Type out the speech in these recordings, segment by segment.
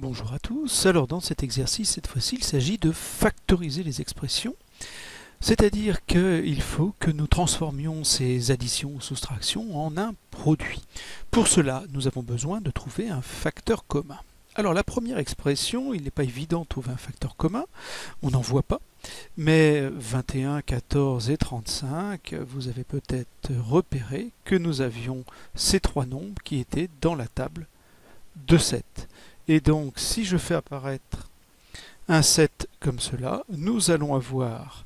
Bonjour à tous. Alors dans cet exercice, cette fois-ci, il s'agit de factoriser les expressions, c'est-à-dire qu'il faut que nous transformions ces additions ou soustractions en un produit. Pour cela, nous avons besoin de trouver un facteur commun. Alors la première expression, il n'est pas évident de trouver un facteur commun, on n'en voit pas, mais 21, 14 et 35, vous avez peut-être repéré que nous avions ces trois nombres qui étaient dans la table de 7. Et donc, si je fais apparaître un 7 comme cela, nous allons avoir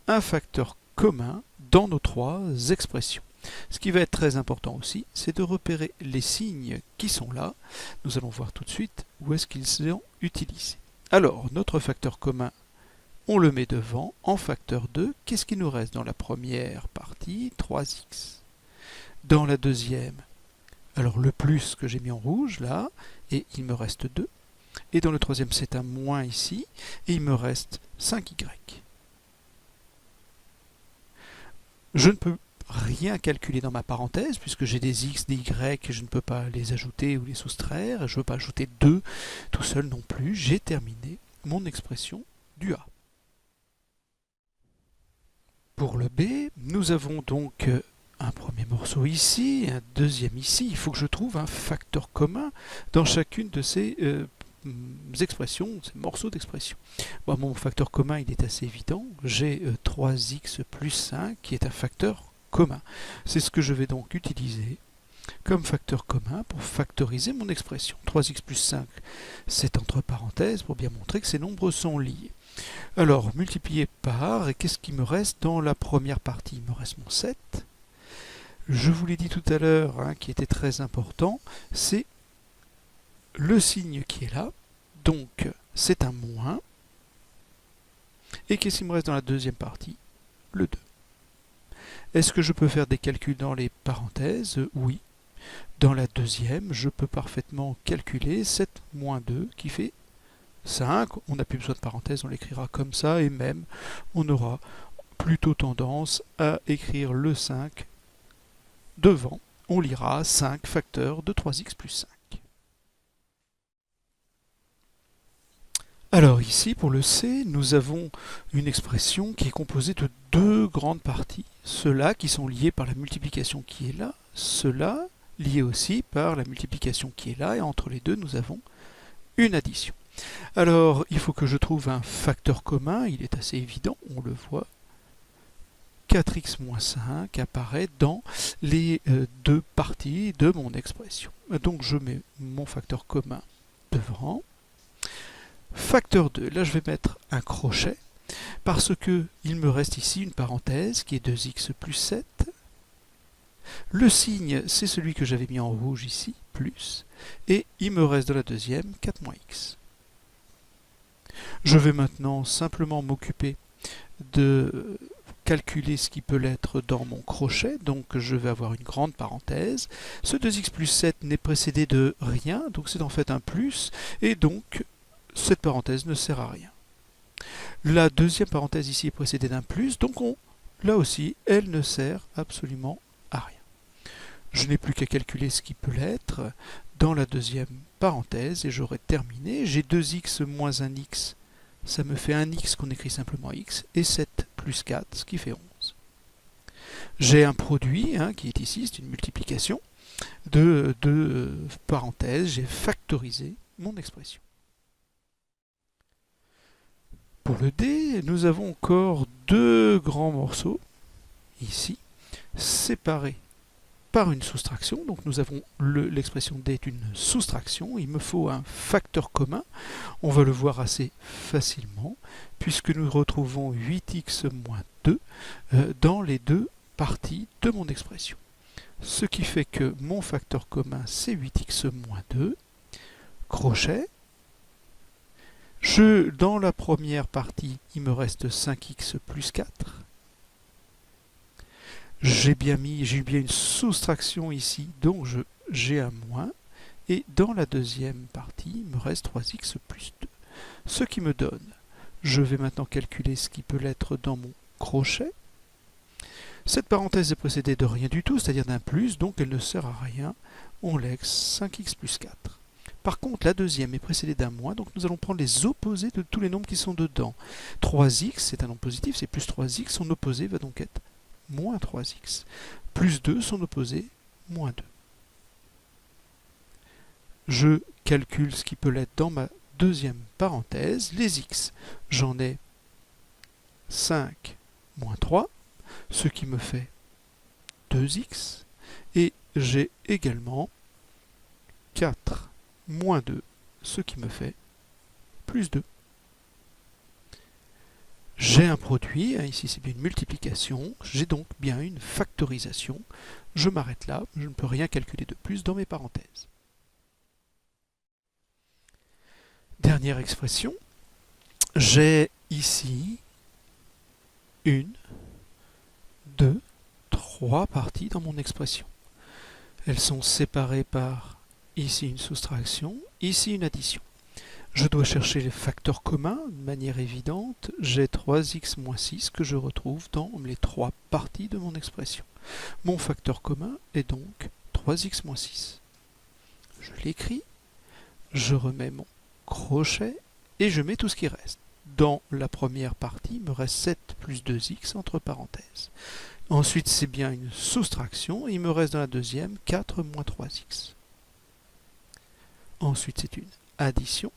un facteur commun dans nos trois expressions. Ce qui va être très important aussi, c'est de repérer les signes qui sont là. Nous allons voir tout de suite où est-ce qu'ils sont utilisés. Alors, notre facteur commun, on le met devant en facteur 2. Qu'est-ce qui nous reste dans la première partie? 3x. Dans la deuxième, alors le plus que j'ai mis en rouge là, et il me reste 2. Et dans le troisième, c'est un moins ici, et il me reste 5y. Je ne peux rien calculer dans ma parenthèse, puisque j'ai des x, des y, je ne peux pas les ajouter ou les soustraire, je ne veux pas ajouter 2 tout seul non plus. J'ai terminé mon expression du A. Pour le B, nous avons donc un premier morceau ici, un deuxième ici. Il faut que je trouve un facteur commun dans chacune de ces expressions, ces morceaux d'expression. Bon, mon facteur commun, il est assez évident. J'ai 3x plus 5 qui est un facteur commun. C'est ce que je vais donc utiliser comme facteur commun pour factoriser mon expression. 3x plus 5, c'est entre parenthèses pour bien montrer que ces nombres sont liés. Alors, multiplié par, et qu'est-ce qui me reste dans la première partie? Il me reste mon 7. Je vous l'ai dit tout à l'heure, qui était très important, c'est le signe qui est là. Donc, c'est un moins. Et qu'est-ce qui me reste dans la deuxième partie? Le 2. Est-ce que je peux faire des calculs dans les parenthèses? Oui. Dans la deuxième, je peux parfaitement calculer 7 moins 2 qui fait 5. On n'a plus besoin de parenthèses, on l'écrira comme ça, et même on aura plutôt tendance à écrire le 5 devant. On lira 5 facteurs de 3x plus 5. Alors ici, pour le C, nous avons une expression qui est composée de deux grandes parties. Ceux-là qui sont liés par la multiplication qui est là, ceux-là liés aussi par la multiplication qui est là, et entre les deux, nous avons une addition. Alors, il faut que je trouve un facteur commun, il est assez évident, on le voit. 4x moins 5 apparaît dans les deux parties de mon expression. Donc je mets mon facteur commun devant. Facteur 2, là je vais mettre un crochet, parce que il me reste ici une parenthèse qui est 2x plus 7. Le signe, c'est celui que j'avais mis en rouge ici, plus, et il me reste dans la deuxième 4 moins x. Je vais maintenant simplement m'occuper de calculer ce qui peut l'être dans mon crochet, donc je vais avoir une grande parenthèse. Ce 2x plus 7 n'est précédé de rien, donc c'est en fait un plus, et donc cette parenthèse ne sert à rien. La deuxième parenthèse ici est précédée d'un plus, donc là aussi, elle ne sert absolument à rien. Je n'ai plus qu'à calculer ce qui peut l'être dans la deuxième parenthèse, et j'aurai terminé. J'ai 2x moins 1x, ça me fait 1x qu'on écrit simplement x, et 7 plus 4, ce qui fait 11. J'ai un produit qui est ici, c'est une multiplication de deux parenthèses, j'ai factorisé mon expression. Pour le D, nous avons encore deux grands morceaux, ici, séparés par une soustraction. Donc nous avons l'expression D est une soustraction. Il me faut un facteur commun. On va le voir assez facilement, puisque nous retrouvons 8x moins 2 dans les deux parties de mon expression. Ce qui fait que mon facteur commun, c'est 8x moins 2. Crochet. Dans la première partie, il me reste 5x plus 4. J'ai bien une soustraction ici, donc j'ai un moins. Et dans la deuxième partie, il me reste 3x plus 2. Ce qui me donne, je vais maintenant calculer ce qui peut l'être dans mon crochet. Cette parenthèse est précédée de rien du tout, c'est-à-dire d'un plus, donc elle ne sert à rien. On laisse 5x plus 4. Par contre, la deuxième est précédée d'un moins, donc nous allons prendre les opposés de tous les nombres qui sont dedans. 3x, c'est un nombre positif, c'est plus 3x, son opposé va donc être moins 3x. Plus 2, son opposé, moins 2. Je calcule ce qui peut l'être dans ma deuxième parenthèse. Les x, j'en ai 5 moins 3, ce qui me fait 2x. Et j'ai également 4 moins 2, ce qui me fait plus 2. J'ai un produit, ici c'est bien une multiplication, j'ai donc bien une factorisation. Je m'arrête là, je ne peux rien calculer de plus dans mes parenthèses. Dernière expression, j'ai ici 1, 2, 3 parties dans mon expression. Elles sont séparées par ici une soustraction, ici une addition. Je dois chercher les facteurs communs de manière évidente. J'ai 3x moins 6 que je retrouve dans les 3 parties de mon expression. Mon facteur commun est donc 3x moins 6. Je l'écris, je remets mon crochet et je mets tout ce qui reste. Dans la première partie, il me reste 7 plus 2x entre parenthèses. Ensuite, c'est bien une soustraction. Et il me reste dans la deuxième 4 moins 3x. Ensuite, c'est une addition,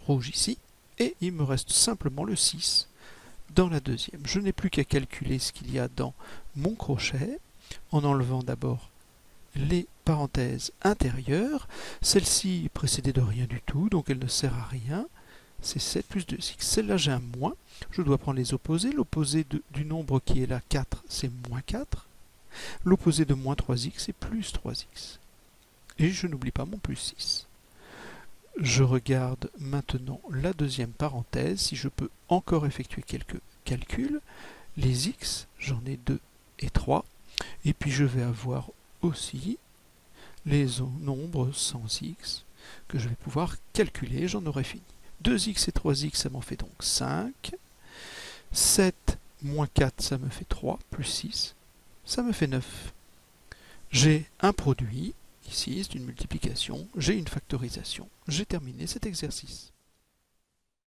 rouge ici, et il me reste simplement le 6 dans la deuxième. Je n'ai plus qu'à calculer ce qu'il y a dans mon crochet, en enlevant d'abord les parenthèses intérieures. Celle-ci est précédée de rien du tout, donc elle ne sert à rien. C'est 7 plus 2x. Celle-là, j'ai un moins. Je dois prendre les opposés. L'opposé du nombre qui est là, 4, c'est moins 4. L'opposé de moins 3x, c'est plus 3x. Et je n'oublie pas mon plus 6. Je regarde maintenant la deuxième parenthèse, si je peux encore effectuer quelques calculs. Les x, j'en ai 2 et 3. Et puis je vais avoir aussi les nombres sans x que je vais pouvoir calculer. J'en aurai fini. 2x et 3x, ça m'en fait donc 5. 7 moins 4, ça me fait 3, plus 6, ça me fait 9. J'ai un produit, ici c'est une multiplication, j'ai une factorisation. J'ai terminé cet exercice.